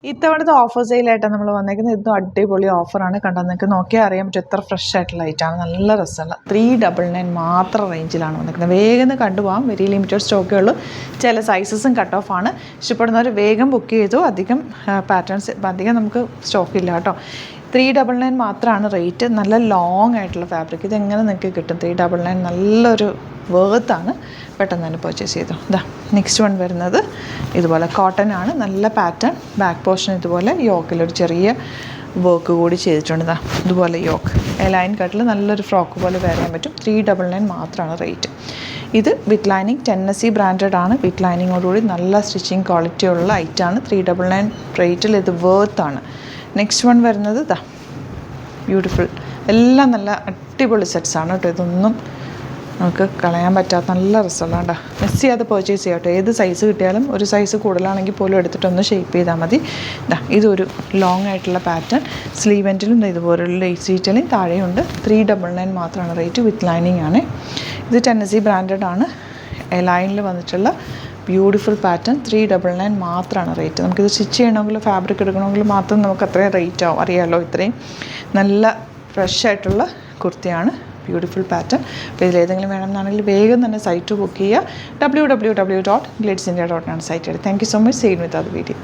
ഇത്തവണത്തെ ഓഫർ സെയിലായിട്ടാണ് നമ്മൾ വന്നേക്കുന്നത്. ഇതും അടിപൊളി ഓഫറാണ്. കണ്ടാൽ നിങ്ങൾക്ക് നോക്കിയാൽ അറിയാൻ പറ്റും എത്ര ഫ്രഷ് ആയിട്ടുള്ള ഐറ്റാണ്. നല്ല രസമുള്ള 399 മാത്രം റേഞ്ചിലാണ് വന്നിരിക്കുന്നത്. വേഗം കണ്ടുപോകാം. വെരി ലിമിറ്റഡ് സ്റ്റോക്കേ ഉള്ളൂ. ചില സൈസസും കട്ട് ഓഫ് ആണ്. ഇഷ്ടപ്പെടുന്നവർ വേഗം ബുക്ക് ചെയ്തു. അധികം പാറ്റേൺസ് അധികം നമുക്ക് സ്റ്റോക്കില്ല കേട്ടോ. 399 മാത്രമാണ് റേറ്റ്. നല്ല ലോങ് ആയിട്ടുള്ള ഫാബ്രിക്. ഇതെങ്ങനെ നിങ്ങൾക്ക് കിട്ടും? 399 നല്ലൊരു വേർത്താണ്. പെട്ടെന്ന് തന്നെ പർച്ചേസ് ചെയ്തു. ഇതാ നെക്സ്റ്റ് വൺ വരുന്നത് ഇതുപോലെ കോട്ടൺ ആണ്. നല്ല പാറ്റേൺ. ബാക്ക് പോർഷൻ ഇതുപോലെ യോക്കിലൊരു ചെറിയ വർക്ക് കൂടി ചെയ്തിട്ടുണ്ട്. ഇതാ ഇതുപോലെ യോക്ക് ലൈൻ കട്ടിൽ നല്ലൊരു ഫ്രോക്ക് പോലെ വെയർ ചെയ്യാൻ പറ്റും. 399 മാത്രമാണ് റേറ്റ്. ഇത് വിത്ത് ലൈനിങ് ടെന്നസി ബ്രാൻഡഡ് ആണ്. വിത്ത് ലൈനിങ്ങോടുകൂടി നല്ല സ്റ്റിച്ചിങ് ക്വാളിറ്റി ഉള്ള ഐറ്റാണ്. 399 റേറ്റിൽ ഇത് വേർത്താണ്. നെക്സ്റ്റ് വൺ വരുന്നത് ഇതാ ബ്യൂട്ടിഫുൾ. എല്ലാം നല്ല അടിപൊളി സെറ്റ്സാണ് കേട്ടോ. ഇതൊന്നും നമുക്ക് കളയാൻ പറ്റാത്ത നല്ല റിസൾട്ട് കേട്ടോ. മിസ് ചെയ്യാതെ പർച്ചേസ് ചെയ്യാം കേട്ടോ. ഏത് സൈസ് കിട്ടിയാലും ഒരു സൈസ് കൂടുതലാണെങ്കിൽ പോലും എടുത്തിട്ടൊന്ന് ഷേപ്പ് ചെയ്താൽ മതി. ഇതൊരു ലോങ് ആയിട്ടുള്ള പാറ്റേൺ. സ്ലീവ് എൻഡിലും ഇതുപോലുള്ള ലേസ് ഡീറ്റെയിലും താഴെയുണ്ട്. 399 മാത്രമാണ് റേറ്റ്. വിത്ത് ലൈനിങ് ആണ്. ഇത് ടെന്നസി ബ്രാൻഡഡ് ആണ്. ലൈനിൽ വന്നിട്ടുള്ള ബ്യൂട്ടിഫുൾ പാറ്റേൺ. 399 മാത്രമാണ് റേറ്റ്. നമുക്കിത് സ്റ്റിച്ച് ചെയ്യണമെങ്കിൽ ഫാബ്രിക് എടുക്കണമെങ്കിൽ മാത്രം നമുക്ക് അത്രയും റേറ്റ് ആവും. അറിയാമല്ലോ, ഇത്രയും നല്ല ഫ്രഷ് ആയിട്ടുള്ള കുർത്തിയാണ്. Beautiful pattern. അപ്പോൾ ഇതിലേതെങ്കിലും വേണമെന്നാണെങ്കിൽ വേഗം തന്നെ സൈറ്റ് ബുക്ക് ചെയ്യുക. www.glitzindia.in ആണ് site. Thank you so much. Seen with അത് video.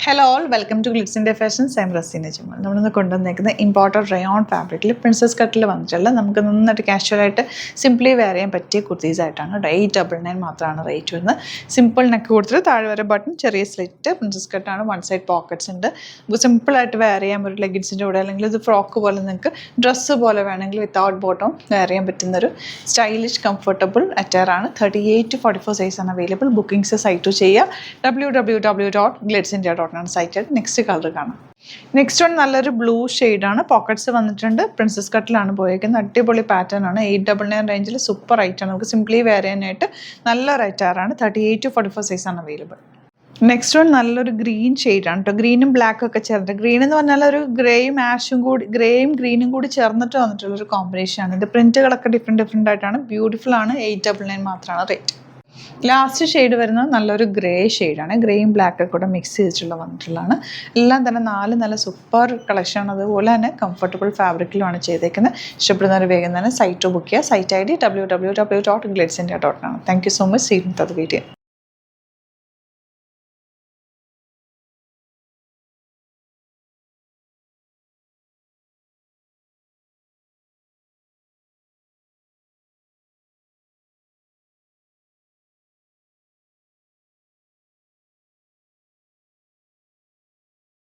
Hello all, welcome to Glitz India Fashions. I am Razeena Jamal. നമ്മളിന്ന് കൊണ്ടുവന്നേക്കുന്നത് ഇമ്പോർട്ടഡ് റയോൺ ഫാബ്രിക്കിൽ പ്രിൻസസ് കട്ടിൽ വന്നിട്ടുള്ള നമുക്ക് നന്നായിട്ട് കാഷ്വലായിട്ട് സിംപ്ലി വെയർ ചെയ്യാൻ പറ്റിയ കുർത്തീസ് ആയിട്ടാണ്. 899 മാത്രമാണ് റേറ്റ് വരുന്നത്. സിമ്പിൾ നെക്ക് കൊടുത്തിട്ട് താഴെ വരെ ബട്ടൺ, ചെറിയ സ്ലിറ്റ്, പ്രിൻസസ് കട്ടാണ്. വൺ സൈഡ് പോക്കറ്റ്സ് ഉണ്ട്. നമുക്ക് സിമ്പിളായിട്ട് വെയർ ചെയ്യാൻ പറ്റും. ലെഗിൻസിൻ്റെ കൂടെ അല്ലെങ്കിൽ ഇത് ഫ്രോക്ക് പോലെ നിങ്ങൾക്ക് ഡ്രസ്സ് പോലെ വേണമെങ്കിൽ വിത്തൗട്ട് ബോട്ടം വെയർ ചെയ്യാൻ പറ്റുന്നൊരു സ്റ്റൈലിഷ് കംഫർട്ടബിൾ അറ്റയറാണ്. 38 to 44 സൈസാണ് അവൈലബിൾ. ബുക്കിംഗ്സ് സൈറ്റ് ചെയ്യുക. www.glitzindia.in site. നെക്സ്റ്റ് കളർ കാണാം. നെക്സ്റ്റ് വൺ നല്ലൊരു ബ്ലൂ ഷെയ്ഡാണ്. പോക്കറ്റ്സ് വന്നിട്ടുണ്ട്. പ്രിൻസസ് കട്ടിലാണ് പോയേക്കുന്നത്. അടിപൊളി പാറ്റേൺ ആണ്. 899 റേഞ്ചിൽ സൂപ്പർ ഐറ്റാണ്. നമുക്ക് സിംപ്ലി വെയർ ചെയ്യാനായിട്ട് നല്ലൊരു ഐറ്റാറാണ്. 38 to 44 സൈസാണ് അവൈലബിൾ. നെക്സ്റ്റ് വൺ നല്ലൊരു ഗ്രീൻ ഷെയ്ഡാണ് കേട്ടോ. ഗ്രീനും ബ്ലാക്കും ഒക്കെ ചേർന്നിട്ട്. ഗ്രീൻ എന്ന് പറഞ്ഞാൽ ഒരു ഗ്രേയും ആഷും കൂടി, ഗ്രേയും ഗ്രീനും കൂടി ചേർന്നിട്ട് വന്നിട്ടുള്ളൊരു കോമ്പിനേഷനാണ്. ഇത് പ്രിൻറ്റുകളൊക്കെ ഡിഫറെൻറ്റ് ആയിട്ടാണ്. ബ്യൂട്ടിഫുൾ ആണ്. 899 മാത്രമാണ് റേറ്റ്. ലാസ്റ്റ് ഷെയ്ഡ് വരുന്നത് നല്ലൊരു ഗ്രേ ഷെയ്ഡാണ്. ഗ്രേയും ബ്ലാക്കൊക്കെ കൂടെ മിക്സ് ചെയ്തിട്ടുള്ള വന്നിട്ടുള്ളതാണ്. എല്ലാം തന്നെ നല്ല സൂപ്പർ കളക്ഷനാണ്. അതുപോലെ തന്നെ കംഫർട്ടബിൾ ഫാബ്രിക്കിലുമാണ് ചെയ്തേക്കുന്നത്. ഇഷ്ടപ്പെടുന്നവർ വേഗം തന്നെ സൈറ്റ് ബുക്ക് ചെയ്യുക. സൈറ്റ് ID www.glitzindia.in ആണ്. Thank you so much. See you with the video.